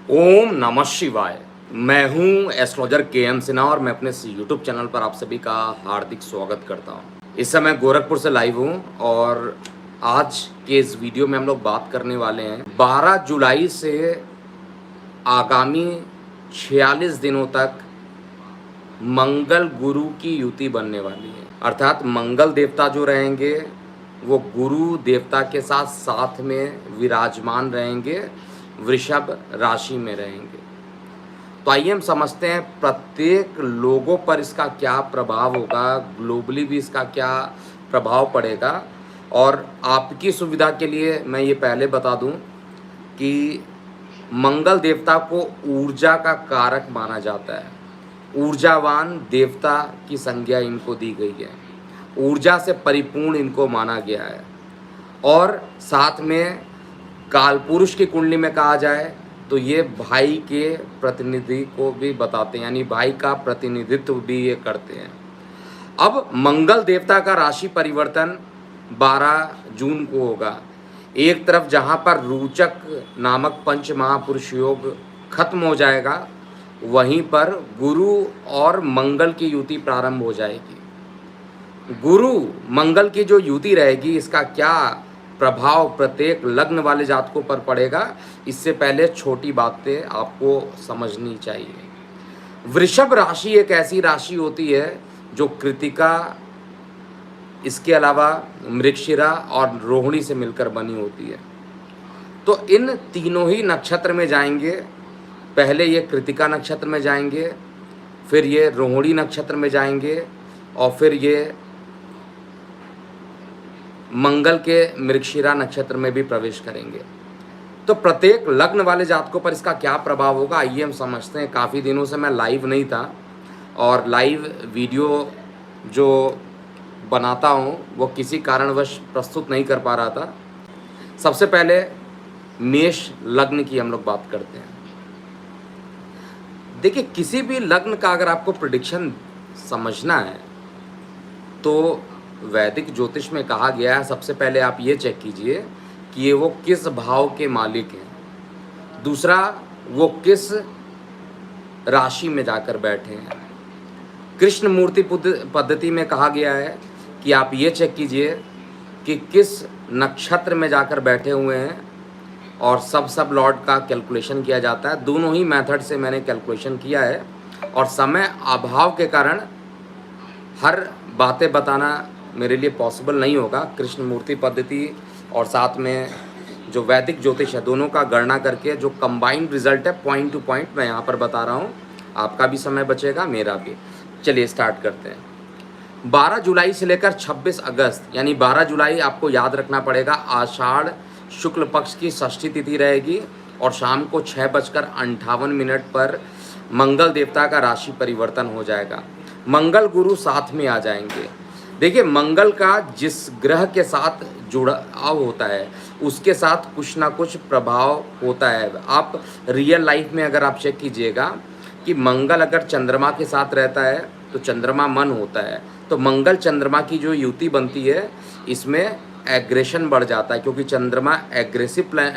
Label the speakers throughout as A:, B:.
A: ओम नमः शिवाय। मैं हूं एस्ट्रोलॉजर के एम सिन्हा और मैं अपने यूट्यूब चैनल पर आप सभी का हार्दिक स्वागत करता हूं। इस समय गोरखपुर से लाइव हूं और आज के इस वीडियो में हम लोग बात करने वाले हैं 12 जुलाई से आगामी 46 दिनों तक मंगल गुरु की युति बनने वाली है। अर्थात मंगल देवता जो रहेंगे वो गुरु देवता के साथ साथ में विराजमान रहेंगे, वृषभ राशि में रहेंगे। तो आइए हम समझते हैं प्रत्येक लोगों पर इसका क्या प्रभाव होगा, ग्लोबली भी इसका क्या प्रभाव पड़ेगा। और आपकी सुविधा के लिए मैं ये पहले बता दूं कि मंगल देवता को ऊर्जा का कारक माना जाता है। ऊर्जावान देवता की संज्ञा इनको दी गई है, ऊर्जा से परिपूर्ण इनको माना गया है। और साथ में कालपुरुष की कुंडली में कहा जाए तो ये भाई के प्रतिनिधि को भी बताते हैं, यानी भाई का प्रतिनिधित्व भी ये करते हैं। अब मंगल देवता का राशि परिवर्तन 12 जून को होगा। एक तरफ जहाँ पर रोचक नामक पंच महापुरुष योग खत्म हो जाएगा, वहीं पर गुरु और मंगल की युति प्रारंभ हो जाएगी। गुरु मंगल की जो युति रहेगी, इसका क्या प्रभाव प्रत्येक लग्न वाले जातकों पर पड़ेगा, इससे पहले छोटी बातें आपको समझनी चाहिए। वृषभ राशि एक ऐसी राशि होती है जो कृतिका, इसके अलावा मृगशिरा और रोहिणी से मिलकर बनी होती है। तो इन तीनों ही नक्षत्र में जाएंगे। पहले ये कृतिका नक्षत्र में जाएंगे, फिर ये रोहिणी नक्षत्र में जाएंगे और फिर ये मंगल के मृगशिरा नक्षत्र में भी प्रवेश करेंगे। तो प्रत्येक लग्न वाले जातकों पर इसका क्या प्रभाव होगा, आइए हम समझते हैं। काफ़ी दिनों से मैं लाइव नहीं था और लाइव वीडियो जो बनाता हूँ वो किसी कारणवश प्रस्तुत नहीं कर पा रहा था। सबसे पहले मेष लग्न की हम लोग बात करते हैं। देखिए, किसी भी लग्न का अगर आपको प्रेडिक्शन समझना है तो वैदिक ज्योतिष में कहा गया है, सबसे पहले आप ये चेक कीजिए कि ये वो किस भाव के मालिक हैं। दूसरा, वो किस राशि में जाकर बैठे हैं। कृष्ण मूर्ति पद्धति में कहा गया है कि आप ये चेक कीजिए कि किस नक्षत्र में जाकर बैठे हुए हैं, और सब लॉर्ड का कैलकुलेशन किया जाता है। दोनों ही मेथड से मैंने कैलकुलेशन किया है और समय अभाव के कारण हर बातें बताना मेरे लिए पॉसिबल नहीं होगा। कृष्ण मूर्ति पद्धति और साथ में जो वैदिक ज्योतिष है, दोनों का गणना करके जो कंबाइंड रिजल्ट है, पॉइंट टू पॉइंट मैं यहाँ पर बता रहा हूँ। आपका भी समय बचेगा, मेरा भी। चलिए स्टार्ट करते हैं। 12 जुलाई से लेकर 26 अगस्त, यानी 12 जुलाई आपको याद रखना पड़ेगा, आषाढ़ शुक्ल पक्ष की षष्ठी तिथि रहेगी और शाम को 6:58 पर मंगल देवता का राशि परिवर्तन हो जाएगा। मंगल गुरु साथ में आ जाएंगे। देखिए, मंगल का जिस ग्रह के साथ जुड़ाव होता है उसके साथ कुछ ना कुछ प्रभाव होता है। आप रियल लाइफ में अगर आप चेक कीजिएगा कि मंगल अगर चंद्रमा के साथ रहता है तो चंद्रमा मन होता है। तो मंगल चंद्रमा की जो युति बनती है, इसमें एग्रेशन बढ़ जाता है, क्योंकि चंद्रमा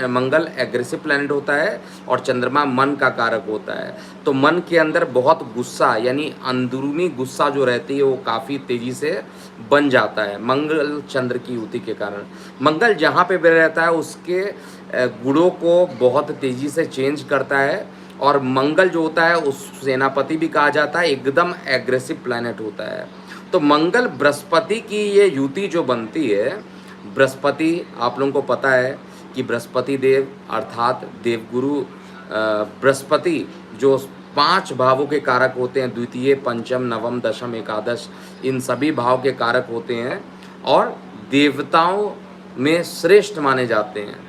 A: मंगल एग्रेसिव प्लैनेट होता है और चंद्रमा मन का कारक होता है। तो मन के अंदर बहुत गुस्सा, यानी अंदरूनी गुस्सा जो रहती है वो काफ़ी तेज़ी से बन जाता है मंगल चंद्र की युति के कारण। मंगल जहाँ पे भी रहता है उसके गुणों को बहुत तेज़ी से चेंज करता है, और मंगल जो होता है उस सेनापति भी कहा जाता है, एकदम एग्रेसिव प्लैनेट होता है। तो मंगल बृहस्पति की ये युति जो बनती है, बृहस्पति आप लोगों को पता है कि बृहस्पति देव अर्थात देवगुरु बृहस्पति जो 5 भावों के कारक होते हैं, द्वितीय, पंचम, नवम, दशम, एकादश, इन सभी भाव के कारक होते हैं और देवताओं में श्रेष्ठ माने जाते हैं।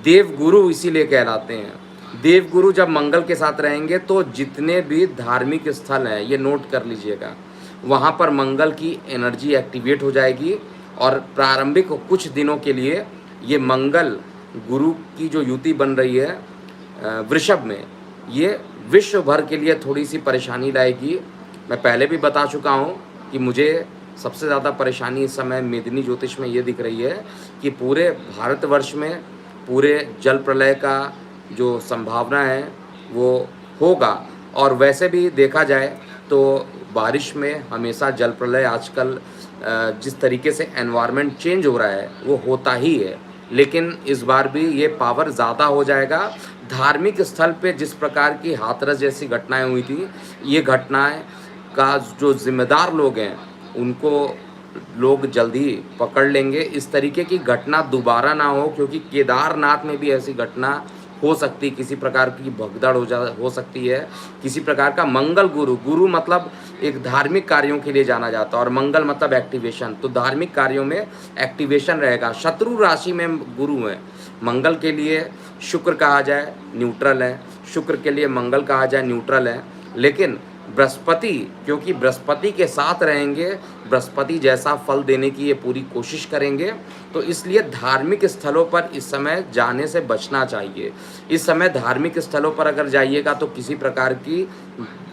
A: देवगुरु इसीलिए कहलाते हैं। देवगुरु जब मंगल के साथ रहेंगे तो जितने भी धार्मिक स्थल हैं, ये नोट कर लीजिएगा, वहाँ पर मंगल की एनर्जी एक्टिवेट हो जाएगी और प्रारंभिक कुछ दिनों के लिए ये मंगल गुरु की जो युति बन रही है वृषभ में, ये विश्व भर के लिए थोड़ी सी परेशानी लाएगी। मैं पहले भी बता चुका हूँ कि मुझे सबसे ज़्यादा परेशानी इस समय मेदिनी ज्योतिष में ये दिख रही है कि पूरे भारतवर्ष में पूरे जल प्रलय का जो संभावना है वो होगा। और वैसे भी देखा जाए तो बारिश में हमेशा जल प्रलय आजकल जिस तरीके से एनवायरनमेंट चेंज हो रहा है वो होता ही है, लेकिन इस बार भी ये पावर ज़्यादा हो जाएगा। धार्मिक स्थल पे जिस प्रकार की हाथरस जैसी घटनाएं हुई थी, ये घटनाएं का जो जिम्मेदार लोग हैं उनको लोग जल्दी पकड़ लेंगे। इस तरीके की घटना दोबारा ना हो, क्योंकि केदारनाथ में भी ऐसी घटना हो सकती, किसी प्रकार की भगदड़ हो सकती है। किसी प्रकार का मंगल गुरु, गुरु मतलब एक धार्मिक कार्यों के लिए जाना जाता है और मंगल मतलब एक्टिवेशन, तो धार्मिक कार्यों में एक्टिवेशन रहेगा। शत्रु राशि में गुरु है, मंगल के लिए शुक्र कहा जाए न्यूट्रल है, शुक्र के लिए मंगल कहा जाए न्यूट्रल है, लेकिन बृहस्पति, क्योंकि बृहस्पति के साथ रहेंगे, बृहस्पति जैसा फल देने की ये पूरी कोशिश करेंगे, तो इसलिए धार्मिक स्थलों पर इस समय जाने से बचना चाहिए। इस समय धार्मिक स्थलों पर अगर जाइएगा तो किसी प्रकार की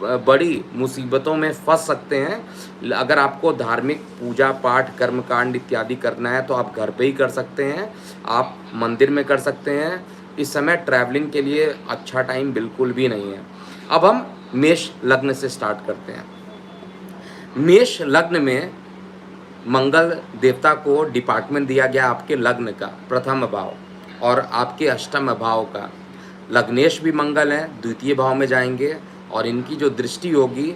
A: बड़ी मुसीबतों में फंस सकते हैं। अगर आपको धार्मिक पूजा पाठ कर्मकांड इत्यादि करना है तो आप घर पे ही कर सकते हैं, आप मंदिर में कर सकते हैं। इस समय ट्रैवलिंग के लिए अच्छा टाइम बिल्कुल भी नहीं है। अब हम मेष लग्न से स्टार्ट करते हैं। मेष लग्न में मंगल देवता को डिपार्टमेंट दिया गया आपके लग्न का प्रथम भाव और आपके अष्टम भाव का। लग्नेश भी मंगल हैं, द्वितीय भाव में जाएंगे और इनकी जो दृष्टि होगी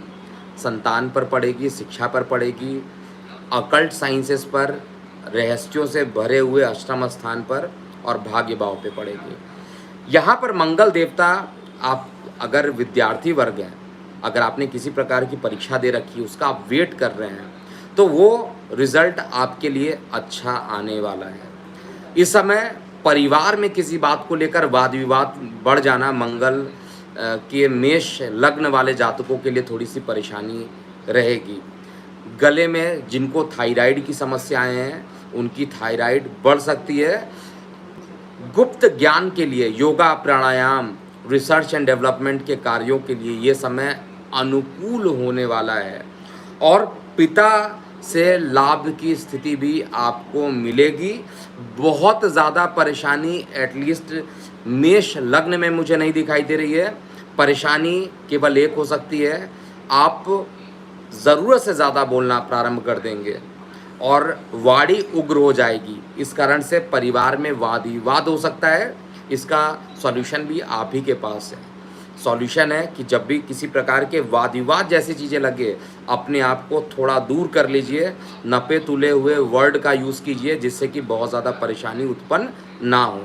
A: संतान पर पड़ेगी, शिक्षा पर पड़ेगी, अकल्ट साइंसेस पर, रहस्यों से भरे हुए अष्टम स्थान पर और भाग्य भाव पे पड़ेगी। यहाँ पर मंगल देवता, आप अगर विद्यार्थी वर्ग हैं, अगर आपने किसी प्रकार की परीक्षा दे रखी है, उसका आप वेट कर रहे हैं, तो वो रिजल्ट आपके लिए अच्छा आने वाला है। इस समय परिवार में किसी बात को लेकर वाद विवाद बढ़ जाना मंगल के मेष लग्न वाले जातकों के लिए थोड़ी सी परेशानी रहेगी। गले में जिनको थायराइड की समस्याएं हैं उनकी थायराइड बढ़ सकती है। गुप्त ज्ञान के लिए योगा, प्राणायाम, रिसर्च एंड डेवलपमेंट के कार्यों के लिए ये समय अनुकूल होने वाला है और पिता से लाभ की स्थिति भी आपको मिलेगी। बहुत ज़्यादा परेशानी एटलीस्ट मेष लग्न में मुझे नहीं दिखाई दे रही है। परेशानी केवल एक हो सकती है, आप ज़रूरत से ज़्यादा बोलना प्रारंभ कर देंगे और वाणी उग्र हो जाएगी। इस कारण से परिवार में वाद विवाद हो सकता है। इसका सॉल्यूशन भी आप ही के पास है। सॉल्यूशन है कि जब भी किसी प्रकार के वाद विवाद जैसी चीज़ें लगे, अपने आप को थोड़ा दूर कर लीजिए, नपे तुले हुए वर्ड का यूज़ कीजिए जिससे कि बहुत ज़्यादा परेशानी उत्पन्न ना हो।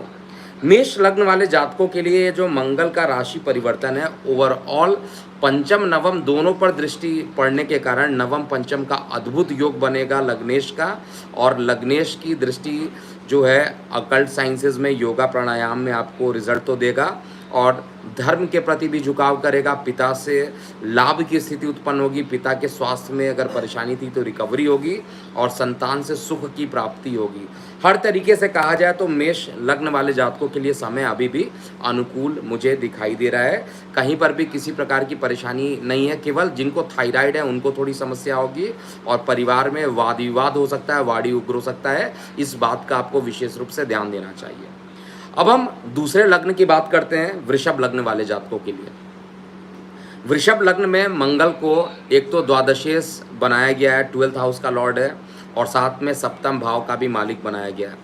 A: मेष लग्न वाले जातकों के लिए ये जो मंगल का राशि परिवर्तन है, ओवरऑल पंचम नवम दोनों पर दृष्टि पड़ने के कारण नवम पंचम का अद्भुत योग बनेगा लग्नेश का। और लग्नेश की दृष्टि जो है अकल्ट साइंसेज में, योगा प्राणायाम में आपको रिजल्ट तो देगा और धर्म के प्रति भी झुकाव करेगा। पिता से लाभ की स्थिति उत्पन्न होगी, पिता के स्वास्थ्य में अगर परेशानी थी तो रिकवरी होगी और संतान से सुख की प्राप्ति होगी। हर तरीके से कहा जाए तो मेष लग्न वाले जातकों के लिए समय अभी भी अनुकूल मुझे दिखाई दे रहा है। कहीं पर भी किसी प्रकार की परेशानी नहीं है, केवल जिनको थायराइड है उनको थोड़ी समस्या होगी और परिवार में वाद विवाद हो सकता है, वाणी उग्र हो सकता है। इस बात का आपको विशेष रूप से ध्यान देना चाहिए। अब हम दूसरे लग्न की बात करते हैं, वृषभ लग्न वाले जातकों के लिए। वृषभ लग्न में मंगल को एक तो द्वादशेश बनाया गया है, 12th हाउस का लॉर्ड है और साथ में सप्तम भाव का भी मालिक बनाया गया है।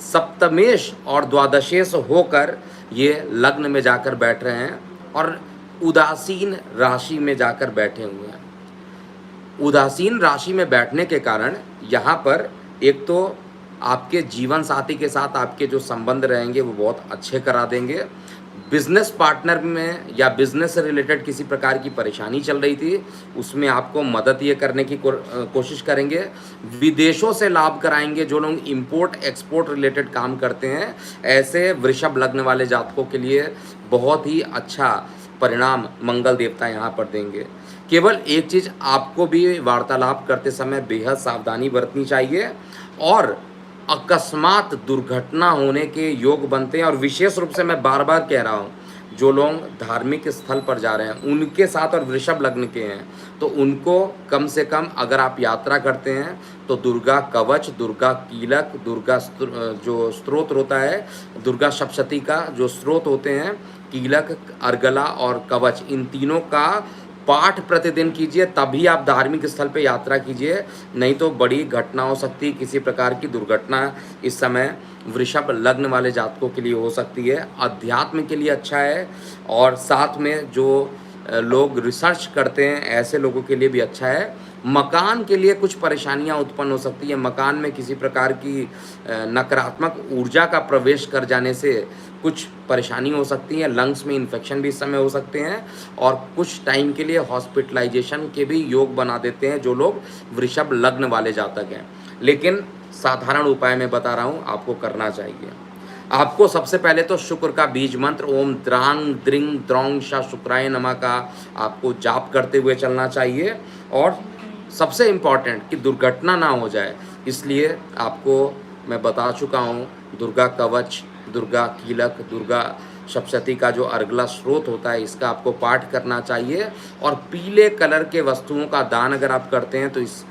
A: सप्तमेश और द्वादशेश होकर ये लग्न में जाकर बैठ रहे हैं और उदासीन राशि में जाकर बैठे हुए हैं। उदासीन राशि में बैठने के कारण यहाँ पर एक तो आपके जीवन साथी के साथ आपके जो संबंध रहेंगे वो बहुत अच्छे करा देंगे। बिजनेस पार्टनर में या बिजनेस से रिलेटेड किसी प्रकार की परेशानी चल रही थी, उसमें आपको मदद ये करने की कोशिश करेंगे। विदेशों से लाभ कराएंगे। जो लोग इंपोर्ट एक्सपोर्ट रिलेटेड काम करते हैं, ऐसे वृषभ लग्न वाले जातकों के लिए बहुत ही अच्छा परिणाम मंगल देवता यहाँ पर देंगे। केवल एक चीज़ आपको भी वार्तालाप करते समय बेहद सावधानी बरतनी चाहिए और अकस्मात दुर्घटना होने के योग बनते हैं। और विशेष रूप से मैं बार बार कह रहा हूँ, जो लोग धार्मिक स्थल पर जा रहे हैं उनके साथ और वृषभ लग्न के हैं तो उनको कम से कम अगर आप यात्रा करते हैं तो दुर्गा कवच, दुर्गा कीलक, जो स्त्रोत होता है, दुर्गा सप्तशती का जो स्त्रोत होते हैं, कीलक, अर्गला और कवच, इन तीनों का पाठ प्रतिदिन कीजिए, तभी आप धार्मिक स्थल पे यात्रा कीजिए। नहीं तो बड़ी घटना हो सकती है, किसी प्रकार की दुर्घटना इस समय वृषभ लग्न वाले जातकों के लिए हो सकती है। अध्यात्म के लिए अच्छा है और साथ में जो लोग रिसर्च करते हैं ऐसे लोगों के लिए भी अच्छा है। मकान के लिए कुछ परेशानियां उत्पन्न हो सकती है। मकान में किसी प्रकार की नकारात्मक ऊर्जा का प्रवेश कर जाने से कुछ परेशानी हो सकती है। लंग्स में इन्फेक्शन भी इस समय हो सकते हैं और कुछ टाइम के लिए हॉस्पिटलाइजेशन के भी योग बना देते हैं जो लोग वृषभ लग्न वाले जातक हैं। लेकिन साधारण उपाय मैं बता रहा हूँ आपको करना चाहिए। आपको सबसे पहले तो शुक्र का बीज मंत्र ओम द्रांग द्रिंग द्रौंग शा शुक्राय नमः का आपको जाप करते हुए चलना चाहिए। और सबसे इम्पॉर्टेंट कि दुर्घटना ना हो जाए, इसलिए आपको मैं बता चुका हूँ दुर्गा कवच, दुर्गा कीलक, दुर्गा सप्तशती का जो अर्गला स्रोत होता है इसका आपको पाठ करना चाहिए। और पीले कलर के वस्तुओं का दान अगर आप करते हैं तो इस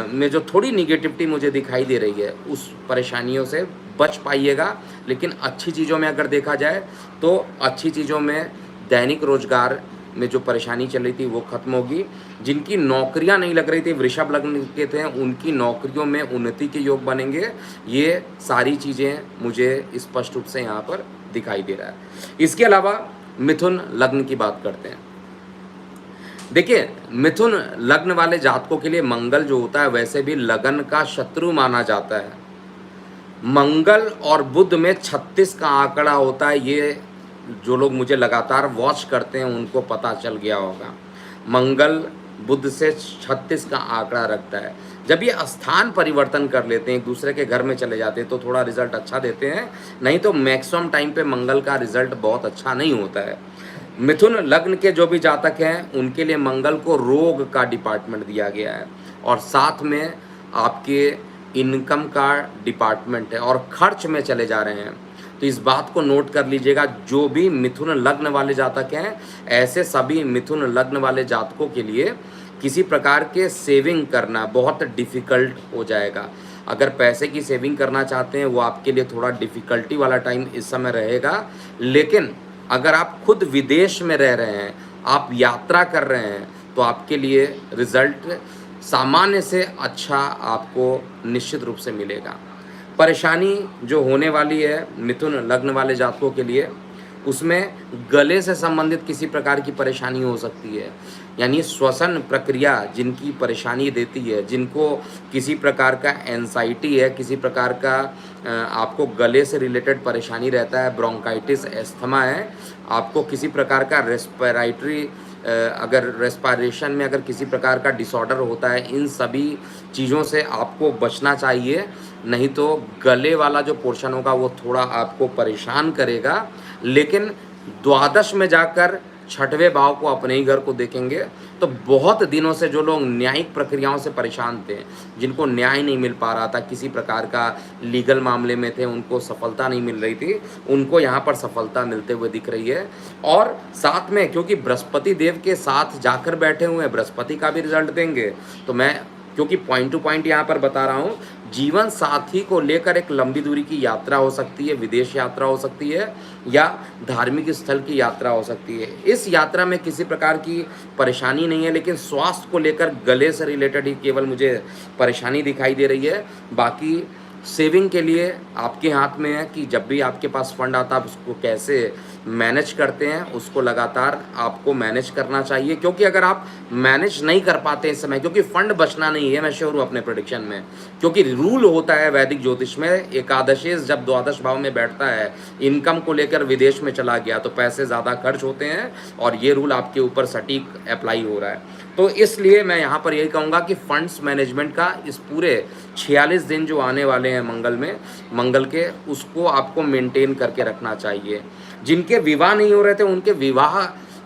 A: में जो थोड़ी निगेटिविटी मुझे दिखाई दे रही है उस परेशानियों से बच पाइएगा। लेकिन अच्छी चीज़ों में अगर देखा जाए तो अच्छी चीज़ों में दैनिक रोजगार में जो परेशानी चल रही थी वो खत्म होगी। जिनकी नौकरियां नहीं लग रही थी, वृषभ लग्न के थे, उनकी नौकरियों में उन्नति के योग बनेंगे। ये सारी चीज़ें मुझे स्पष्ट रूप से यहाँ पर दिखाई दे रहा है। इसके अलावा मिथुन लग्न की बात करते हैं। देखिए, मिथुन लग्न वाले जातकों के लिए मंगल जो होता है वैसे भी लगन का शत्रु माना जाता है। मंगल और बुध में 36 का आंकड़ा होता है। ये जो लोग मुझे लगातार वॉच करते हैं उनको पता चल गया होगा। मंगल बुध से 36 का आंकड़ा रखता है। जब ये स्थान परिवर्तन कर लेते हैं, एक दूसरे के घर में चले जाते हैं तो थोड़ा रिजल्ट अच्छा देते हैं, नहीं तो मैक्सिमम टाइम पे मंगल का रिजल्ट बहुत अच्छा नहीं होता है। मिथुन लग्न के जो भी जातक हैं उनके लिए मंगल को रोग का डिपार्टमेंट दिया गया है और साथ में आपके इनकम का डिपार्टमेंट है और खर्च में चले जा रहे हैं। तो इस बात को नोट कर लीजिएगा, जो भी मिथुन लग्न वाले जातक हैं, ऐसे सभी मिथुन लग्न वाले जातकों के लिए किसी प्रकार के सेविंग करना बहुत डिफ़िकल्ट हो जाएगा। अगर पैसे की सेविंग करना चाहते हैं वो आपके लिए थोड़ा डिफ़िकल्टी वाला टाइम इस समय रहेगा। लेकिन अगर आप खुद विदेश में रह रहे हैं, आप यात्रा कर रहे हैं, तो आपके लिए रिजल्ट सामान्य से अच्छा आपको निश्चित रूप से मिलेगा। परेशानी जो होने वाली है मिथुन लग्न वाले जातकों के लिए, उसमें गले से संबंधित किसी प्रकार की परेशानी हो सकती है। यानी श्वसन प्रक्रिया जिनकी परेशानी देती है, जिनको किसी प्रकार का एंजाइटी है, किसी प्रकार का आपको गले से रिलेटेड परेशानी रहता है, ब्रोंकाइटिस, एस्थमा है, आपको किसी प्रकार का रेस्पिरेटरी अगर रेस्पिरेशन में अगर किसी प्रकार का डिसऑर्डर होता है, इन सभी चीज़ों से आपको बचना चाहिए। नहीं तो गले वाला जो पोर्शन होगा वो थोड़ा आपको परेशान करेगा। लेकिन द्वादश में जाकर छठवें भाव को अपने ही घर को देखेंगे तो बहुत दिनों से जो लोग न्यायिक प्रक्रियाओं से परेशान थे, जिनको न्याय नहीं मिल पा रहा था, किसी प्रकार का लीगल मामले में थे, उनको सफलता नहीं मिल रही थी, उनको यहाँ पर सफलता मिलते हुए दिख रही है। और साथ में क्योंकि बृहस्पति देव के साथ जाकर बैठे हुए हैं, बृहस्पति का भी रिजल्ट देंगे। तो मैं क्योंकि पॉइंट टू पॉइंट यहाँ पर बता रहा हूँ, जीवन साथी को लेकर एक लंबी दूरी की यात्रा हो सकती है, विदेश यात्रा हो सकती है या धार्मिक स्थल की यात्रा हो सकती है। इस यात्रा में किसी प्रकार की परेशानी नहीं है, लेकिन स्वास्थ्य को लेकर गले से रिलेटेड ही केवल मुझे परेशानी दिखाई दे रही है। बाकी सेविंग के लिए आपके हाथ में है कि जब भी आपके पास फंड आता है आप उसको कैसे मैनेज करते हैं, उसको लगातार आपको मैनेज करना चाहिए। क्योंकि अगर आप मैनेज नहीं कर पाते इस समय, क्योंकि फंड बचना नहीं है, मैं श्योर हूँ अपने प्रेडिक्शन में, क्योंकि रूल होता है वैदिक ज्योतिष में, एकादशेश जब द्वादश भाव में बैठता है, इनकम को लेकर विदेश में चला गया तो पैसे ज़्यादा खर्च होते हैं और ये रूल आपके ऊपर सटीक अप्लाई हो रहा है। तो इसलिए मैं यहाँ पर यही कहूँगा कि फंड्स मैनेजमेंट का इस पूरे 46 दिन जो आने वाले हैं मंगल के, उसको आपको मेंटेन करके रखना चाहिए। जिनके विवाह नहीं हो रहे थे उनके विवाह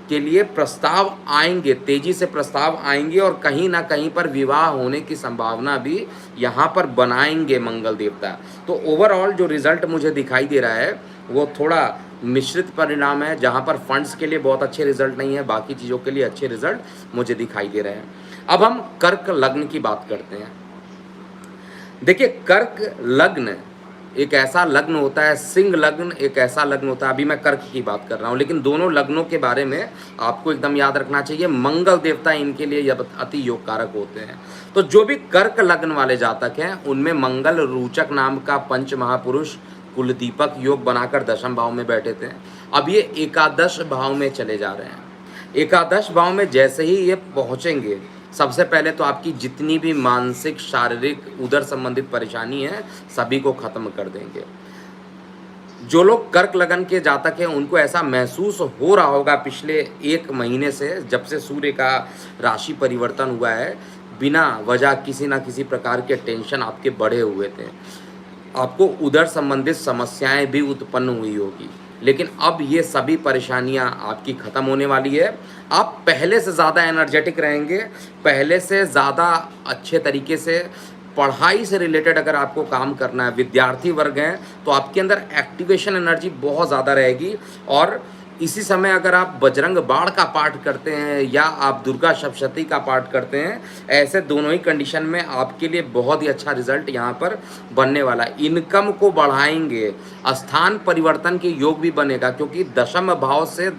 A: के लिए प्रस्ताव आएंगे, तेजी से प्रस्ताव आएंगे और कहीं ना कहीं पर विवाह होने की संभावना भी यहाँ पर बनाएंगे मंगल देवता। तो ओवरऑल जो रिजल्ट मुझे दिखाई दे रहा है वो थोड़ा मिश्रित परिणाम है, जहाँ पर फंड्स के लिए बहुत अच्छे रिजल्ट नहीं है, बाकी चीज़ों के लिए अच्छे रिजल्ट मुझे दिखाई दे रहे हैं। अब हम कर्क लग्न की बात करते हैं। देखिए, कर्क लग्न एक ऐसा लग्न होता है, सिंह लग्न एक ऐसा लग्न होता है, अभी मैं कर्क की बात कर रहा हूँ, लेकिन दोनों लग्नों के बारे में आपको एकदम याद रखना चाहिए। मंगल देवता इनके लिए अति योग कारक होते हैं। तो जो भी कर्क लग्न वाले जातक हैं, उनमें मंगल रोचक नाम का पंच महापुरुष कुलदीपक योग बनाकर दशम भाव में बैठे थे। अब ये एकादश भाव में चले जा रहे हैं। एकादश भाव में जैसे ही ये पहुंचेंगे, सबसे पहले तो आपकी जितनी भी मानसिक, शारीरिक, उदर संबंधित परेशानी है, सभी को खत्म कर देंगे। जो लोग कर्क लगन के जातक हैं, उनको ऐसा महसूस हो रहा होगा पिछले 1 महीने से, जब से सूर्य का राशि परिवर्तन हुआ है, बिना वजह किसी ना किसी प्रकार के टेंशन आपके बढ़े हुए थे। आपको उदर संबंधित समस्याएं भी उत्पन्न हुई होगी, लेकिन अब ये सभी परेशानियां आपकी ख़त्म होने वाली है। आप पहले से ज़्यादा एनर्जेटिक रहेंगे, पहले से ज़्यादा अच्छे तरीके से पढ़ाई से रिलेटेड अगर आपको काम करना है, विद्यार्थी वर्ग हैं, तो आपके अंदर एक्टिवेशन एनर्जी बहुत ज़्यादा रहेगी। और इसी समय अगर आप बजरंग बाण का पाठ करते हैं या आप दुर्गा सप्तशती का पाठ करते हैं, ऐसे दोनों ही कंडीशन में आपके लिए बहुत ही अच्छा रिजल्ट यहाँ पर बनने वाला है। इनकम को बढ़ाएंगे, स्थान परिवर्तन के योग भी बनेगा, क्योंकि दशम भाव से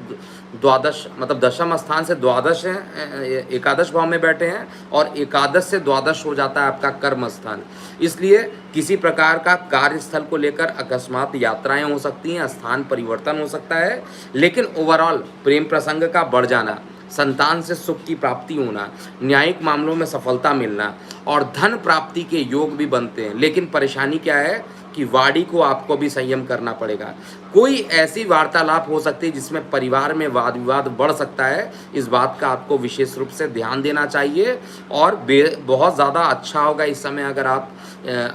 A: द्वादश, मतलब दशम स्थान से द्वादश है, एकादश भाव में बैठे हैं, और एकादश से द्वादश हो जाता है आपका कर्म स्थान। इसलिए किसी प्रकार का कार्यस्थल को लेकर अकस्मात यात्राएं हो सकती हैं, स्थान परिवर्तन हो सकता है, लेकिन ओवरऑल प्रेम प्रसंग का बढ़ जाना, संतान से सुख की प्राप्ति होना, न्यायिक मामलों में सफलता मिलना और धन प्राप्ति के योग भी बनते हैं। लेकिन परेशानी क्या है कि वाणी को आपको भी संयम करना पड़ेगा। कोई ऐसी वार्तालाप हो सकती है जिसमें परिवार में वाद विवाद बढ़ सकता है, इस बात का आपको विशेष रूप से ध्यान देना चाहिए। और बहुत ज़्यादा अच्छा होगा इस समय अगर आप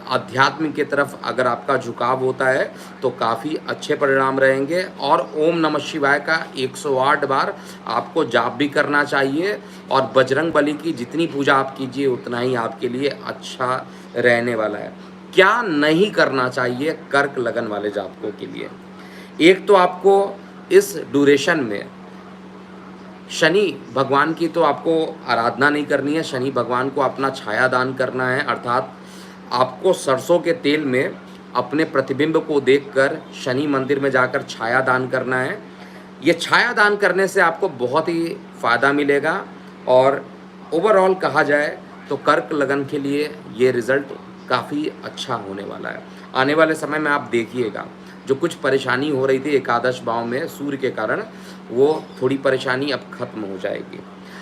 A: अध्यात्म की तरफ अगर आपका झुकाव होता है, तो काफ़ी अच्छे परिणाम रहेंगे। और ओम नमः शिवाय का 108 बार आपको जाप भी करना चाहिए, और बजरंग बली की जितनी पूजा आप कीजिए उतना ही आपके लिए अच्छा रहने वाला है। क्या नहीं करना चाहिए कर्क लगन वाले जातकों के लिए? एक तो आपको इस ड्यूरेशन में शनि भगवान की तो आपको आराधना नहीं करनी है, शनि भगवान को अपना छाया दान करना है, अर्थात आपको सरसों के तेल में अपने प्रतिबिंब को देखकर शनि मंदिर में जाकर छाया दान करना है। ये छाया दान करने से आपको बहुत ही फ़ायदा मिलेगा। और ओवरऑल कहा जाए तो कर्क लगन के लिए ये रिज़ल्ट काफ़ी अच्छा होने वाला है। आने वाले समय में आप देखिएगा, जो कुछ परेशानी हो रही थी एकादश भाव में सूर्य के कारण, वो थोड़ी परेशानी अब खत्म हो जाएगी।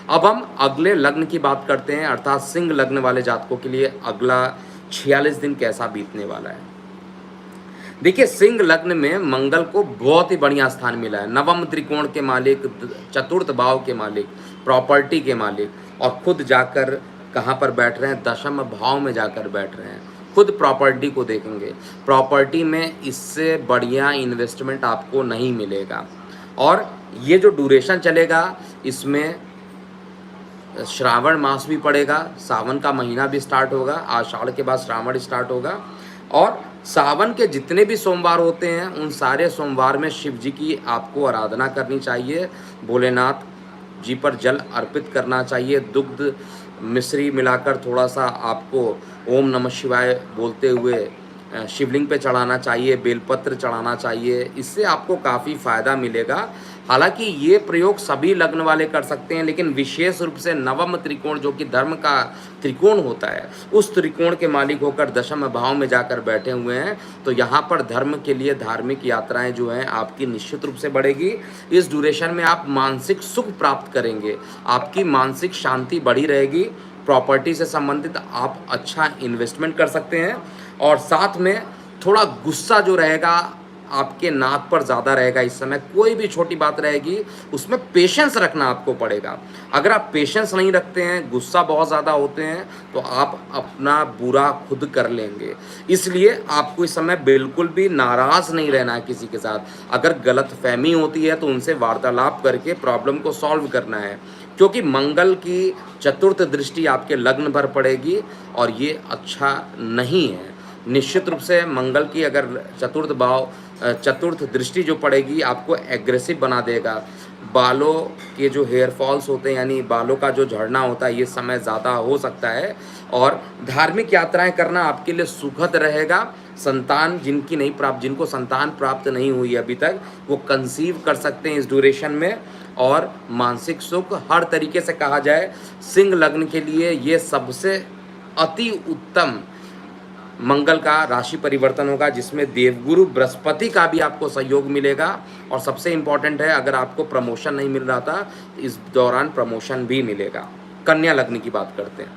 A: अब हम अगले लग्न की बात करते हैं, अर्थात सिंह लग्न वाले जातकों के लिए अगला 46 दिन कैसा बीतने वाला है। देखिए, सिंह लग्न में मंगल को बहुत ही बढ़िया स्थान मिला है, नवम त्रिकोण के मालिक, चतुर्थ भाव के मालिक, प्रॉपर्टी के मालिक, और खुद जाकर कहाँ पर बैठ रहे हैं? दशम भाव में जाकर बैठ रहे हैं। खुद प्रॉपर्टी को देखेंगे, प्रॉपर्टी में इससे बढ़िया इन्वेस्टमेंट आपको नहीं मिलेगा। और ये जो ड्यूरेशन चलेगा, इसमें श्रावण मास भी पड़ेगा, सावन का महीना भी स्टार्ट होगा, आषाढ़ के बाद श्रावण स्टार्ट होगा। और सावन के जितने भी सोमवार होते हैं, उन सारे सोमवार में शिव जी की आपको आराधना करनी चाहिए, भोलेनाथ जी पर जल अर्पित करना चाहिए, दुग्ध मिश्री मिलाकर थोड़ा सा आपको ओम नमः शिवाय बोलते हुए शिवलिंग पे चढ़ाना चाहिए, बेलपत्र चढ़ाना चाहिए। इससे आपको काफ़ी फ़ायदा मिलेगा। हालांकि ये प्रयोग सभी लग्न वाले कर सकते हैं, लेकिन विशेष रूप से नवम त्रिकोण, जो कि धर्म का त्रिकोण होता है, उस त्रिकोण के मालिक होकर दशम भाव में जाकर बैठे हुए हैं, तो यहाँ पर धर्म के लिए धार्मिक यात्राएं जो हैं आपकी निश्चित रूप से बढ़ेगी। इस ड्यूरेशन में आप मानसिक सुख प्राप्त करेंगे, आपकी मानसिक शांति बढ़ी रहेगी। प्रॉपर्टी से संबंधित आप अच्छा इन्वेस्टमेंट कर सकते हैं। और साथ में थोड़ा गुस्सा जो रहेगा आपके नाक पर ज़्यादा रहेगा इस समय, कोई भी छोटी बात रहेगी उसमें पेशेंस रखना आपको पड़ेगा। अगर आप पेशेंस नहीं रखते हैं, गुस्सा बहुत ज़्यादा होते हैं, तो आप अपना बुरा खुद कर लेंगे। इसलिए आपको इस समय बिल्कुल भी नाराज़ नहीं रहना है किसी के साथ। अगर गलतफहमी होती है तो उनसे वार्तालाप करके प्रॉब्लम को सॉल्व करना है, क्योंकि मंगल की चतुर्थ दृष्टि आपके लग्न पर पड़ेगी और ये अच्छा नहीं है। निश्चित रूप से मंगल की अगर चतुर्थ भाव चतुर्थ दृष्टि जो पड़ेगी आपको एग्रेसिव बना देगा। बालों के जो हेयर फॉल्स होते हैं यानी बालों का जो झड़ना होता है ये समय ज़्यादा हो सकता है। और धार्मिक यात्राएं करना आपके लिए सुखद रहेगा। संतान जिनको संतान प्राप्त नहीं हुई अभी तक वो कंसीव कर सकते हैं इस ड्यूरेशन में। और मानसिक सुख हर तरीके से कहा जाए सिंह लग्न के लिए ये सबसे अति उत्तम मंगल का राशि परिवर्तन होगा, जिसमें देवगुरु बृहस्पति का भी आपको सहयोग मिलेगा। और सबसे इम्पॉर्टेंट है, अगर आपको प्रमोशन नहीं मिल रहा था इस दौरान प्रमोशन भी मिलेगा। कन्या लग्न की बात करते हैं।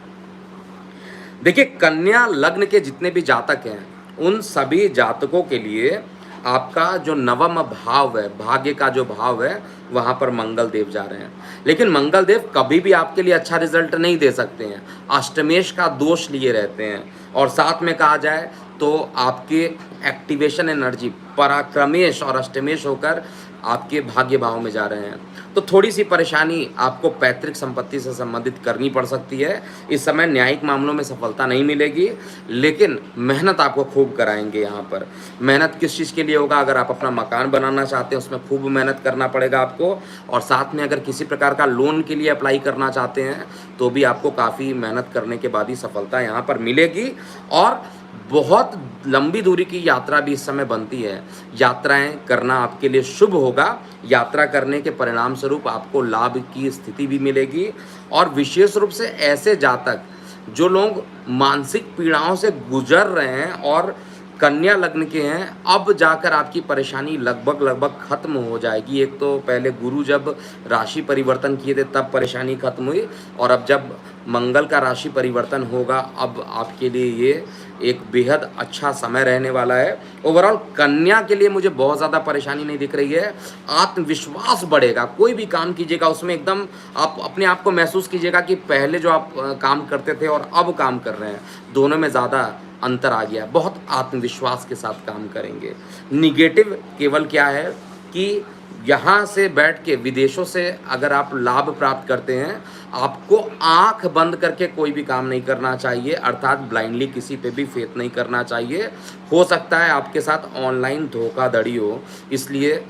A: देखिए, कन्या लग्न के जितने भी जातक हैं उन सभी जातकों के लिए आपका जो नवम भाव है, भाग्य का जो भाव है, वहाँ पर मंगल देव जा रहे हैं। लेकिन मंगल देव कभी भी आपके लिए अच्छा रिजल्ट नहीं दे सकते हैं, अष्टमेश का दोष लिए रहते हैं। और साथ में कहा जाए तो आपके एक्टिवेशन एनर्जी पराक्रमेश और अष्टमेश होकर आपके भाग्य भाव में जा रहे हैं। तो थोड़ी सी परेशानी आपको पैतृक संपत्ति से संबंधित करनी पड़ सकती है। इस समय न्यायिक मामलों में सफलता नहीं मिलेगी, लेकिन मेहनत आपको खूब कराएंगे। यहाँ पर मेहनत किस चीज़ के लिए होगा? अगर आप अपना मकान बनाना चाहते हैं उसमें खूब मेहनत करना पड़ेगा आपको। और साथ में अगर किसी प्रकार का लोन के लिए अप्लाई करना चाहते हैं तो भी आपको काफ़ी मेहनत करने के बाद ही सफलता यहाँ पर मिलेगी। और बहुत लंबी दूरी की यात्रा भी इस समय बनती है। यात्राएं करना आपके लिए शुभ होगा। यात्रा करने के परिणाम स्वरूप आपको लाभ की स्थिति भी मिलेगी। और विशेष रूप से ऐसे जातक जो लोग मानसिक पीड़ाओं से गुजर रहे हैं और कन्या लग्न के हैं, अब जाकर आपकी परेशानी लगभग खत्म हो जाएगी। एक तो पहले गुरु जब राशि परिवर्तन किए थे तब परेशानी खत्म हुई, और अब जब मंगल का राशि परिवर्तन होगा अब आपके लिए ये एक बेहद अच्छा समय रहने वाला है। ओवरऑल कन्या के लिए मुझे बहुत ज़्यादा परेशानी नहीं दिख रही है। आत्मविश्वास बढ़ेगा, कोई भी काम कीजिएगा उसमें एकदम आप अपने आप को महसूस कीजिएगा कि पहले जो आप काम करते थे और अब काम कर रहे हैं दोनों में ज़्यादा अंतर आ गया। बहुत आत्मविश्वास के साथ काम करेंगे। निगेटिव केवल क्या है कि यहाँ से बैठ के विदेशों से अगर आप लाभ प्राप्त करते हैं, आपको आंख बंद करके कोई भी काम नहीं करना चाहिए, अर्थात ब्लाइंडली किसी पे भी फेथ नहीं करना चाहिए। हो सकता है आपके साथ ऑनलाइन धोखाधड़ी हो, इसलिए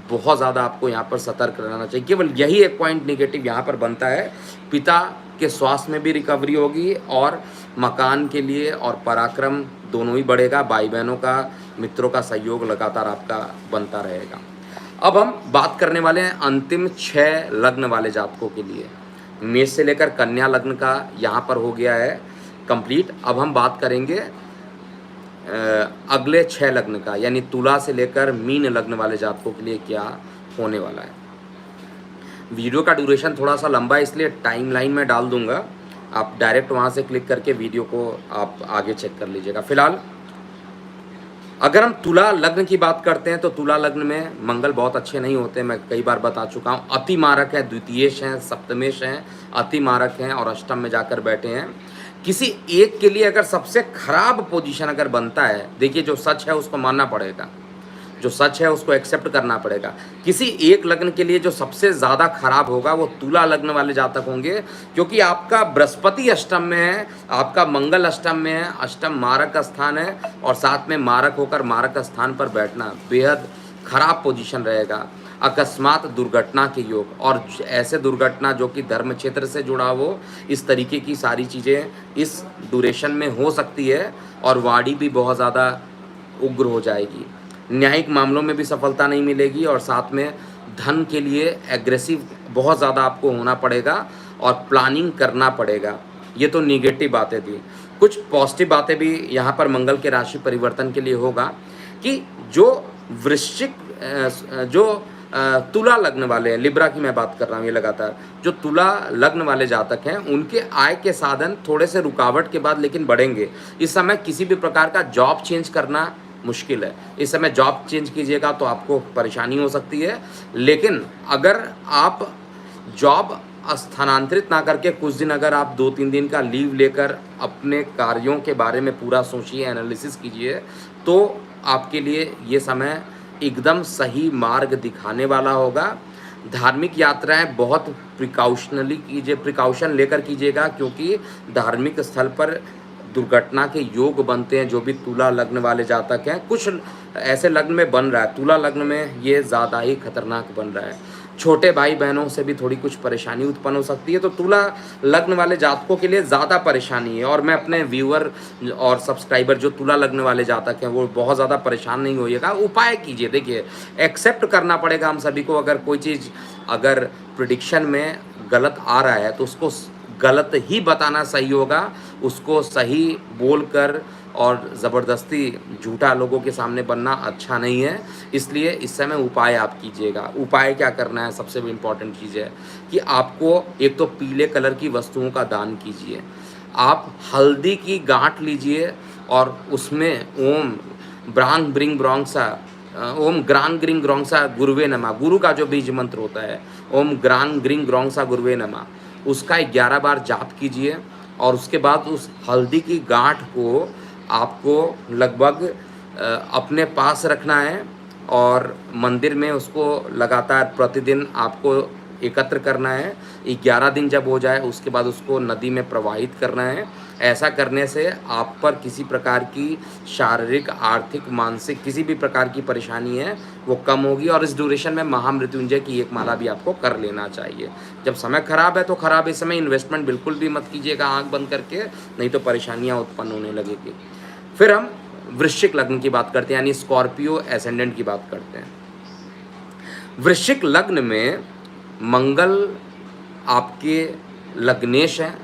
A: बहुत ज़्यादा आपको यहाँ पर सतर्क रहना चाहिए। केवल यही एक पॉइंट निगेटिव यहाँ पर बनता है। पिता के स्वास्थ्य में भी रिकवरी होगी और मकान के लिए और पराक्रम दोनों ही बढ़ेगा। भाई बहनों का, मित्रों का सहयोग लगातार आपका बनता रहेगा। अब हम बात करने वाले हैं अंतिम 6 लग्न वाले जातकों के लिए। मेष से लेकर कन्या लग्न का यहाँ पर हो गया है कंप्लीट। अब हम बात करेंगे अगले 6 लग्न का, यानी तुला से लेकर मीन लग्न वाले जातकों के लिए क्या होने वाला है। वीडियो का ड्यूरेशन थोड़ा सा लंबा है इसलिए टाइमलाइन में डाल दूंगा, आप डायरेक्ट वहाँ से क्लिक करके वीडियो को आप आगे चेक कर लीजिएगा। फिलहाल अगर हम तुला लग्न की बात करते हैं तो तुला लग्न में मंगल बहुत अच्छे नहीं होते, मैं कई बार बता चुका हूँ। अति मारक है, द्वितीयेश हैं, सप्तमेश हैं, अति मारक हैं और अष्टम में जाकर बैठे हैं। किसी एक के लिए अगर सबसे खराब पोजीशन अगर बनता है, देखिए जो सच है उसको मानना पड़ेगा, जो सच है उसको एक्सेप्ट करना पड़ेगा। किसी एक लग्न के लिए जो सबसे ज़्यादा खराब होगा वो तुला लग्न वाले जातक होंगे, क्योंकि आपका बृहस्पति अष्टम में है, आपका मंगल अष्टम में है, अष्टम मारक स्थान है और साथ में मारक होकर मारक स्थान पर बैठना बेहद खराब पोजीशन रहेगा। अकस्मात दुर्घटना के योग, और ऐसे दुर्घटना जो कि धर्म क्षेत्र से जुड़ा हो, इस तरीके की सारी चीज़ें इस ड्यूरेशन में हो सकती है और वाणी भी बहुत ज़्यादा उग्र हो जाएगी। न्यायिक मामलों में भी सफलता नहीं मिलेगी और साथ में धन के लिए एग्रेसिव बहुत ज़्यादा आपको होना पड़ेगा और प्लानिंग करना पड़ेगा। ये तो निगेटिव बातें थी। कुछ पॉजिटिव बातें भी यहाँ पर मंगल के राशि परिवर्तन के लिए होगा कि जो वृश्चिक जो तुला लग्न वाले हैं, लिब्रा की मैं बात कर रहा हूँ, ये लगातार जो तुला लग्न वाले जातक हैं उनके आय के साधन थोड़े से रुकावट के बाद लेकिन बढ़ेंगे। इस समय किसी भी प्रकार का जॉब चेंज करना मुश्किल है। इस समय जॉब चेंज कीजिएगा तो आपको परेशानी हो सकती है, लेकिन अगर आप जॉब स्थानांतरित ना करके कुछ दिन अगर आप 2-3 दिन का लीव लेकर अपने कार्यों के बारे में पूरा सोचिए, एनालिसिस कीजिए, तो आपके लिए ये समय एकदम सही मार्ग दिखाने वाला होगा। धार्मिक यात्राएं बहुत प्रिकॉशन लेकर कीजिएगा, क्योंकि धार्मिक स्थल पर दुर्घटना के योग बनते हैं जो भी तुला लग्न वाले जातक हैं। कुछ ऐसे लग्न में बन रहा है, तुला लग्न में ये ज़्यादा ही खतरनाक बन रहा है। छोटे भाई बहनों से भी थोड़ी कुछ परेशानी उत्पन्न हो सकती है, तो तुला लग्न वाले जातकों के लिए ज़्यादा परेशानी है। और मैं अपने व्यूअर और सब्सक्राइबर जो तुला लग्न वाले जातक हैं वो बहुत ज़्यादा परेशान नहीं होइएगा, उपाय कीजिए। देखिए, एक्सेप्ट करना पड़ेगा हम सभी को, अगर कोई चीज़ अगर प्रिडिक्शन में गलत आ रहा है तो उसको गलत ही बताना सही होगा, उसको सही बोलकर और ज़बरदस्ती झूठा लोगों के सामने बनना अच्छा नहीं है। इसलिए इस समय उपाय आप कीजिएगा। उपाय क्या करना है, सबसे इम्पॉर्टेंट चीज़ है कि आपको एक तो पीले कलर की वस्तुओं का दान कीजिए। आप हल्दी की गांठ लीजिए और उसमें ओम ब्रांग ब्रिंग ब्रोंगसा ओम ग्रांग ग्रिंग ग्रोंगसा गुरुवे नमः, गुरु का जो बीज मंत्र होता है, ओम ग्रांग ग्रिंग ग्रोंगसा गुरुवे नमः, उसका 11 बार जाप कीजिए। और उसके बाद उस हल्दी की गांठ को आपको लगभग अपने पास रखना है और मंदिर में उसको लगातार प्रतिदिन आपको एकत्र करना है। 11 दिन जब हो जाए उसके बाद उसको नदी में प्रवाहित करना है। ऐसा करने से आप पर किसी प्रकार की शारीरिक, आर्थिक, मानसिक किसी भी प्रकार की परेशानी है वो कम होगी। और इस ड्यूरेशन में महामृत्युंजय की एक माला भी आपको कर लेना चाहिए। जब समय खराब है तो खराब, इस समय इन्वेस्टमेंट बिल्कुल भी मत कीजिएगा आंख बंद करके, नहीं तो परेशानियां उत्पन्न होने लगेगी। फिर हम वृश्चिक लग्न की बात करते हैं, यानी स्कॉर्पियो एसेंडेंट की बात करते हैं। वृश्चिक लग्न में मंगल आपके लग्नेश हैं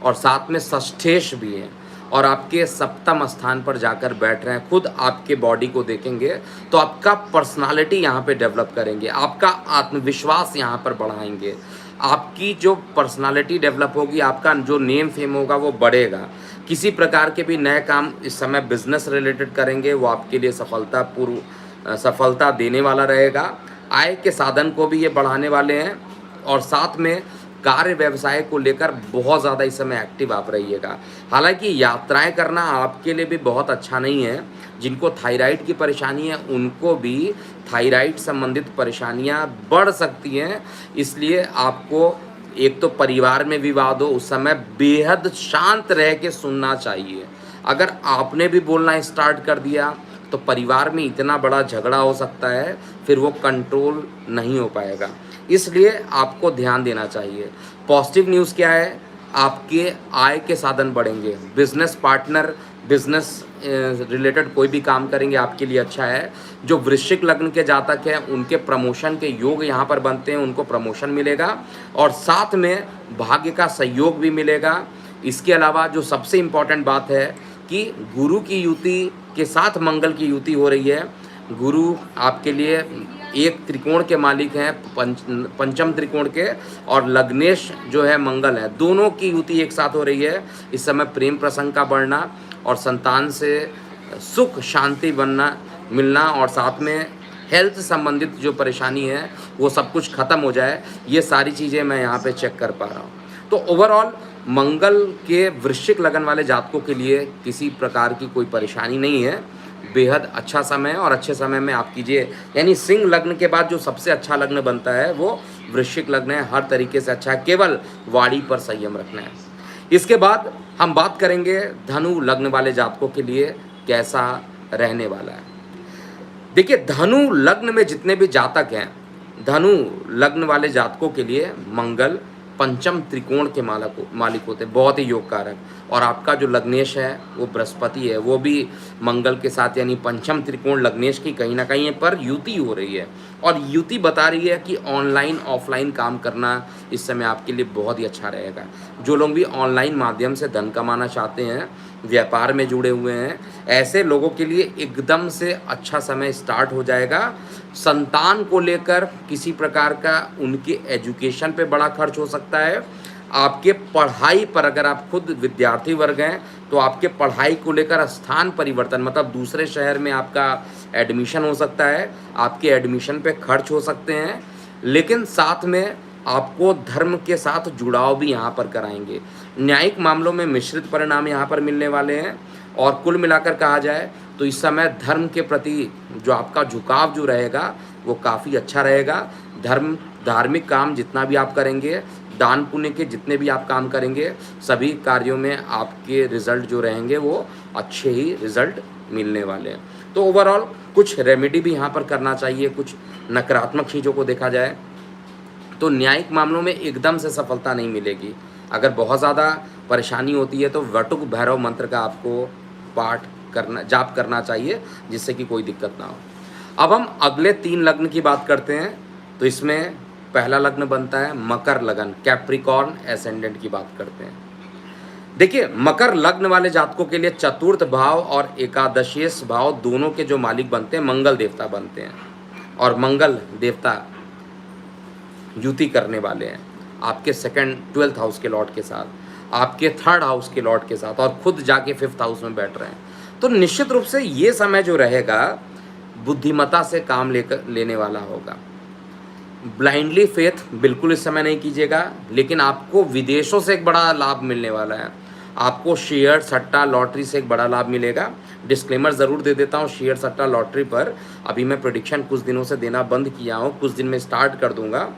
A: और साथ में षष्ठेश भी हैं और आपके सप्तम स्थान पर जाकर बैठ रहे हैं। खुद आपके बॉडी को देखेंगे तो आपका पर्सनालिटी यहाँ पे डेवलप करेंगे, आपका आत्मविश्वास यहाँ पर बढ़ाएंगे। आपकी जो पर्सनालिटी डेवलप होगी, आपका जो नेम फेम होगा वो बढ़ेगा। किसी प्रकार के भी नए काम इस समय बिजनेस रिलेटेड करेंगे, वो आपके लिए सफलता देने वाला रहेगा। आय के साधन को भी ये बढ़ाने वाले हैं और साथ में कार्य व्यवसाय को लेकर बहुत ज़्यादा इस समय एक्टिव आप रहिएगा। हालांकि यात्राएं करना आपके लिए भी बहुत अच्छा नहीं है। जिनको थायराइड की परेशानी है उनको भी थायराइड संबंधित परेशानियां बढ़ सकती हैं। इसलिए आपको एक तो परिवार में विवाद हो उस समय बेहद शांत रह के सुनना चाहिए। अगर आपने भी बोलना स्टार्ट कर दिया तो परिवार में इतना बड़ा झगड़ा हो सकता है, फिर वो कंट्रोल नहीं हो पाएगा। इसलिए आपको ध्यान देना चाहिए। पॉजिटिव न्यूज़ क्या है, आपके आय के साधन बढ़ेंगे। बिजनेस पार्टनर, बिजनेस रिलेटेड कोई भी काम करेंगे आपके लिए अच्छा है। जो वृश्चिक लग्न के जातक हैं उनके प्रमोशन के योग यहाँ पर बनते हैं, उनको प्रमोशन मिलेगा और साथ में भाग्य का सहयोग भी मिलेगा। इसके अलावा जो सबसे इम्पॉर्टेंट बात है कि गुरु की युति के साथ मंगल की युति हो रही है। गुरु आपके लिए एक त्रिकोण के मालिक हैं, पंचम त्रिकोण के, और लग्नेश जो है मंगल है, दोनों की युति एक साथ हो रही है। इस समय प्रेम प्रसंग का बढ़ना और संतान से सुख शांति बनना मिलना और साथ में हेल्थ संबंधित जो परेशानी है वो सब कुछ खत्म हो जाए, ये सारी चीज़ें मैं यहाँ पे चेक कर पा रहा हूँ। तो ओवरऑल मंगल के वृश्चिक लगन वाले जातकों के लिए किसी प्रकार की कोई परेशानी नहीं है। बेहद अच्छा समय है और अच्छे समय में आप कीजिए। यानी सिंह लग्न के बाद जो सबसे अच्छा लग्न बनता है वो वृश्चिक लग्न है, हर तरीके से अच्छा है, केवल वाणी पर संयम रखना है। इसके बाद हम बात करेंगे धनु लग्न वाले जातकों के लिए कैसा रहने वाला है। देखिए, धनु लग्न में जितने भी जातक हैं, धनु लग्न वाले जातकों के लिए मंगल पंचम त्रिकोण के मालिक होते हैं, बहुत ही योग कारक। और आपका जो लग्नेश है वो बृहस्पति है, वो भी मंगल के साथ, यानी पंचम त्रिकोण लग्नेश की कहीं ना कहीं पर युति हो रही है। और युति बता रही है कि ऑनलाइन ऑफलाइन काम करना इस समय आपके लिए बहुत ही अच्छा रहेगा। जो लोग भी ऑनलाइन माध्यम से धन कमाना चाहते हैं, व्यापार में जुड़े हुए हैं, ऐसे लोगों के लिए एकदम से अच्छा समय स्टार्ट हो जाएगा। संतान को लेकर किसी प्रकार का उनके एजुकेशन पे बड़ा खर्च हो सकता है। आपके पढ़ाई पर, अगर आप खुद विद्यार्थी वर्ग हैं तो आपके पढ़ाई को लेकर स्थान परिवर्तन, मतलब दूसरे शहर में आपका एडमिशन हो सकता है, आपके एडमिशन पे खर्च हो सकते हैं। लेकिन साथ में आपको धर्म के साथ जुड़ाव भी यहाँ पर कराएंगे। न्यायिक मामलों में मिश्रित परिणाम यहाँ पर मिलने वाले हैं। और कुल मिलाकर कहा जाए तो इस समय धर्म के प्रति जो आपका झुकाव जो रहेगा वो काफ़ी अच्छा रहेगा। धार्मिक काम जितना भी आप करेंगे दान पुण्य के जितने भी आप काम करेंगे सभी कार्यों में आपके रिजल्ट जो रहेंगे वो अच्छे ही रिजल्ट मिलने वाले हैं। तो ओवरऑल कुछ रेमेडी भी यहाँ पर करना चाहिए, कुछ नकारात्मक चीज़ों को देखा जाए तो न्यायिक मामलों में एकदम से सफलता नहीं मिलेगी। अगर बहुत ज़्यादा परेशानी होती है तो वटुक भैरव मंत्र का आपको पाठ करना, जाप करना चाहिए, जिससे कि कोई दिक्कत ना हो। अब हम अगले 3 लग्न की बात करते हैं। तो इसमें पहला लग्न बनता है मकर लगन, कैप्रिकॉर्न एसेंडेंट की बात करते हैं। देखिए, मकर लग्न वाले जातकों के लिए चतुर्थ भाव और एकादशेश भाव दोनों के जो मालिक बनते हैं मंगल देवता बनते हैं, और मंगल देवता युति करने वाले हैं आपके सेकंड 12th हाउस के लॉर्ड के साथ, आपके 3rd हाउस के लॉर्ड के साथ, और खुद जाके 5th हाउस में बैठ रहे हैं। तो निश्चित रूप से ये समय जो रहेगा बुद्धिमत्ता से काम लेने वाला होगा। ब्लाइंडली फेथ बिल्कुल इस समय नहीं कीजिएगा, लेकिन आपको विदेशों से एक बड़ा लाभ मिलने वाला है। आपको शेयर सट्टा लॉटरी से एक बड़ा लाभ मिलेगा। डिस्क्लेमर ज़रूर दे देता हूँ, शेयर सट्टा लॉटरी पर अभी मैं प्रेडिक्शन कुछ दिनों से देना बंद किया हूँ, कुछ दिन में स्टार्ट कर दूंगा।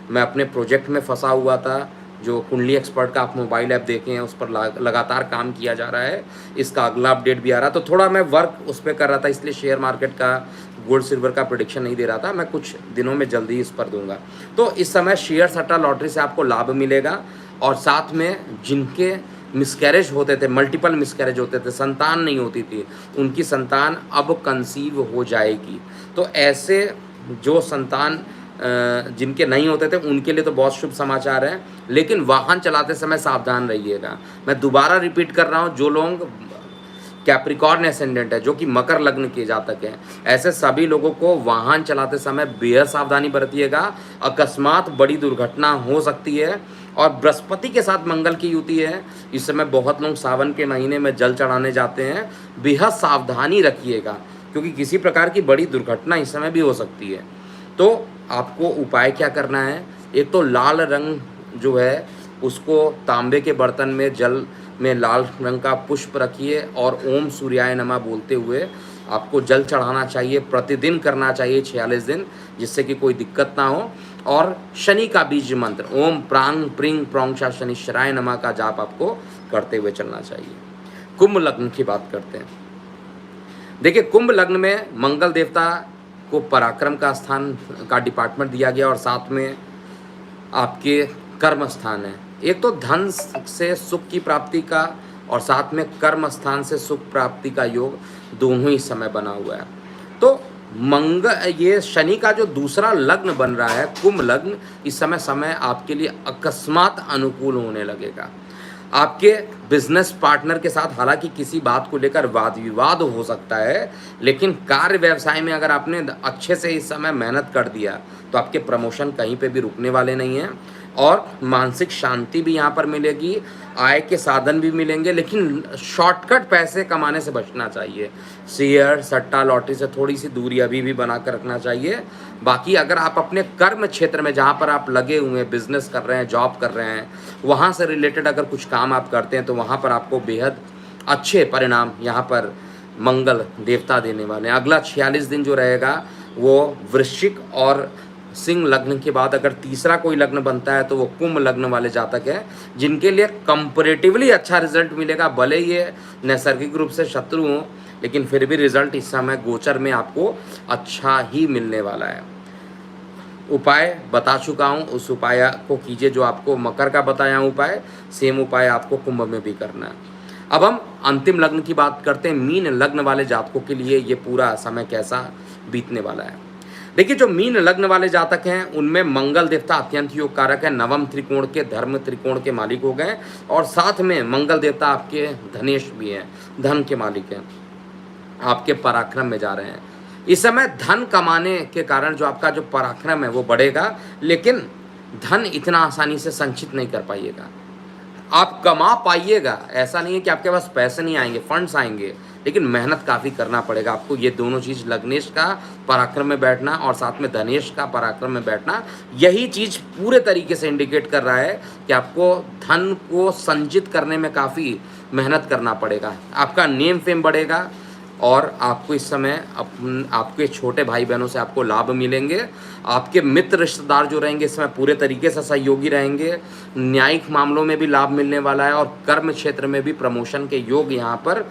A: मैं अपने प्रोजेक्ट में फंसा हुआ था, जो कुंडली एक्सपर्ट का आप मोबाइल ऐप देखे हैं, उस पर लगातार काम किया जा रहा है। इसका अगला अपडेट भी आ रहा है, तो थोड़ा मैं वर्क उस पर कर रहा था, इसलिए शेयर मार्केट का गोल्ड सिल्वर का प्रेडिक्शन नहीं दे रहा था। मैं कुछ दिनों में जल्दी इस पर दूंगा। तो इस समय शेयर सट्टा लॉटरी से आपको लाभ मिलेगा, और साथ में जिनके मिसकैरेज होते थे, मल्टीपल मिसकैरेज होते थे, संतान नहीं होती थी, उनकी संतान अब कंसीव हो जाएगी। तो ऐसे जो संतान जिनके नहीं होते थे उनके लिए तो बहुत शुभ समाचार है, लेकिन वाहन चलाते समय सावधान रहिएगा। मैं दोबारा रिपीट कर रहा हूँ, जो लोग कैप्रिकॉर्न एसेंडेंट है, जो कि मकर लग्न के जातक हैं, ऐसे सभी लोगों को वाहन चलाते समय बेहद सावधानी बरतिएगा। अकस्मात बड़ी दुर्घटना हो सकती है, और बृहस्पति के साथ मंगल की युति है। इस समय बहुत लोग सावन के महीने में जल चढ़ाने जाते हैं, बेहद सावधानी रखिएगा, क्योंकि किसी प्रकार की बड़ी दुर्घटना इस समय भी हो सकती है। तो आपको उपाय क्या करना है, एक तो लाल रंग जो है उसको तांबे के बर्तन में जल में लाल रंग का पुष्प रखिए, और ओम सूर्याय नमः बोलते हुए आपको जल चढ़ाना चाहिए। प्रतिदिन करना चाहिए 46 दिन, जिससे कि कोई दिक्कत ना हो। और शनि का बीज मंत्र ओम प्रांग प्रिंग प्रोंगशा शनिश्चराय नमः का जाप आपको करते हुए चलना चाहिए। कुंभ लग्न की बात करते हैं। देखिए, कुंभ लग्न में मंगल देवता को पराक्रम का स्थान का डिपार्टमेंट दिया गया, और साथ में आपके कर्म स्थान है। एक तो धन से सुख की प्राप्ति का, और साथ में कर्म स्थान से सुख प्राप्ति का योग दोनों ही समय बना हुआ है। तो ये शनि का जो दूसरा लग्न बन रहा है कुंभ लग्न, इस समय आपके लिए अकस्मात अनुकूल होने लगेगा। आपके बिजनेस पार्टनर के साथ हालांकि किसी बात को लेकर वाद विवाद हो सकता है, लेकिन कार्य व्यवसाय में अगर आपने अच्छे से इस समय मेहनत कर दिया तो आपके प्रमोशन कहीं पे भी रुकने वाले नहीं हैं, और मानसिक शांति भी यहाँ पर मिलेगी, आय के साधन भी मिलेंगे। लेकिन शॉर्टकट पैसे कमाने से बचना चाहिए। शेयर सट्टा लॉटरी से थोड़ी सी दूरी अभी भी बना कर रखना चाहिए। बाकी अगर आप अपने कर्म क्षेत्र में जहाँ पर आप लगे हुए हैं, बिजनेस कर रहे हैं, जॉब कर रहे हैं, वहाँ से रिलेटेड अगर कुछ काम आप करते हैं तो वहाँ पर आपको बेहद अच्छे परिणाम यहाँ पर मंगल देवता देने वाले हैं। अगला 46 दिन जो रहेगा वो वृश्चिक और सिंह लग्न के बाद अगर तीसरा कोई लग्न बनता है तो वो कुंभ लग्न वाले जातक है, जिनके लिए कंपैरेटिवली अच्छा रिजल्ट मिलेगा। भले ये नैसर्गिक रूप से शत्रु हों, लेकिन फिर भी रिजल्ट इस समय गोचर में आपको अच्छा ही मिलने वाला है। उपाय बता चुका हूँ, उस उपाय को कीजिए जो आपको मकर का बताया उपाय, सेम उपाय आपको कुंभ में भी करना है। अब हम अंतिम लग्न की बात करते हैं। मीन लग्न वाले जातकों के लिए ये पूरा समय कैसा बीतने वाला है। देखिए, जो मीन लग्न वाले जातक हैं उनमें मंगल देवता अत्यंत योग कारक है, नवम त्रिकोण के धर्म त्रिकोण के मालिक हो गए, और साथ में मंगल देवता आपके धनेश भी हैं, धन के मालिक हैं, आपके पराक्रम में जा रहे हैं। इस समय धन कमाने के कारण जो आपका जो पराक्रम है वो बढ़ेगा, लेकिन धन इतना आसानी से संचित नहीं कर पाइएगा। आप कमा पाइएगा, ऐसा नहीं है कि आपके पास पैसे नहीं आएंगे, फंड्स आएंगे, लेकिन मेहनत काफ़ी करना पड़ेगा आपको। ये दोनों चीज़, लग्नेश का पराक्रम में बैठना और साथ में धनेश का पराक्रम में बैठना, यही चीज़ पूरे तरीके से इंडिकेट कर रहा है कि आपको धन को संचित करने में काफ़ी मेहनत करना पड़ेगा। आपका नेम फेम बढ़ेगा, और आपको इस समय आपके छोटे भाई बहनों से आपको लाभ मिलेंगे। आपके मित्र रिश्तेदार जो रहेंगे इस समय पूरे तरीके से सहयोगी रहेंगे। न्यायिक मामलों में भी लाभ मिलने वाला है और कर्म क्षेत्र में भी प्रमोशन के योग यहाँ पर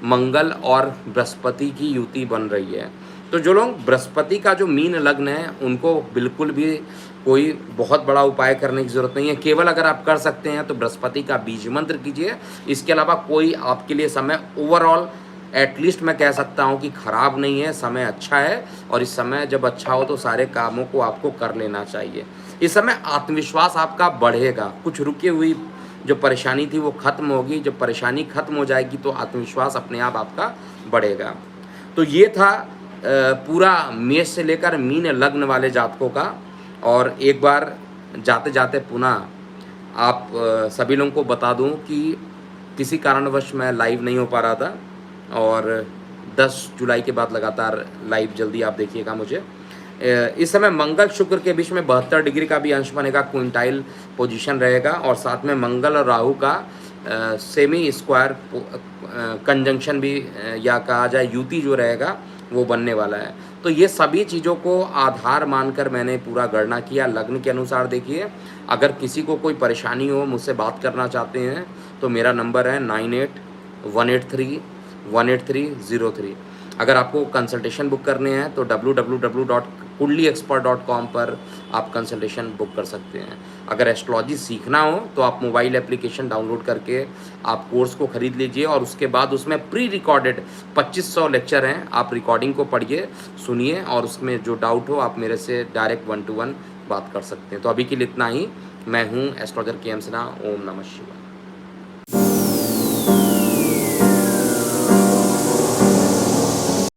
A: मंगल और बृहस्पति की युति बन रही है। तो जो लोग बृहस्पति का जो मीन लग्न है उनको बिल्कुल भी कोई बहुत बड़ा उपाय करने की ज़रूरत नहीं है। केवल अगर आप कर सकते हैं तो बृहस्पति का बीज मंत्र कीजिए। इसके अलावा कोई आपके लिए समय ओवरऑल एटलीस्ट मैं कह सकता हूँ कि ख़राब नहीं है, समय अच्छा है। और इस समय जब अच्छा हो तो सारे कामों को आपको कर लेना चाहिए। इस समय आत्मविश्वास आपका बढ़ेगा। कुछ रुकी हुई जो परेशानी थी वो खत्म होगी। जब परेशानी खत्म हो जाएगी तो आत्मविश्वास अपने आप आपका बढ़ेगा। तो ये था पूरा मेष से लेकर मीन लग्न वाले जातकों का। और एक बार जाते जाते पुनः आप सभी लोगों को बता दूं कि किसी कारणवश मैं लाइव नहीं हो पा रहा था और 10 जुलाई के बाद लगातार लाइव जल्दी आप देखिएगा मुझे। इस समय मंगल शुक्र के बीच में 72 डिग्री का भी अंश बनेगा, क्विंटाइल पोजीशन रहेगा। और साथ में मंगल और राहु का सेमी स्क्वायर कंजंक्शन भी या कहा जाए युति जो रहेगा वो बनने वाला है। तो ये सभी चीज़ों को आधार मानकर मैंने पूरा गणना किया लग्न के अनुसार। देखिए, अगर किसी को कोई परेशानी हो, मुझसे बात करना चाहते हैं तो मेरा नंबर है 9818318303। अगर आपको कंसल्टेशन बुक करने हैं तो www.kundliexpert.com पर आप कंसल्टेशन बुक कर सकते हैं। अगर एस्ट्रोलॉजी सीखना हो तो आप मोबाइल एप्लीकेशन डाउनलोड करके आप कोर्स को ख़रीद लीजिए और उसके बाद उसमें प्री रिकॉर्डेड 2500 लेक्चर हैं। आप रिकॉर्डिंग को पढ़िए, सुनिए और उसमें जो डाउट हो आप मेरे से डायरेक्ट 1 to 1 बात कर सकते हैं। तो अभी के लिए इतना ही। मैं हूँ एस्ट्रोलॉजर KM सिन्हा। ओम नमः शिवाय।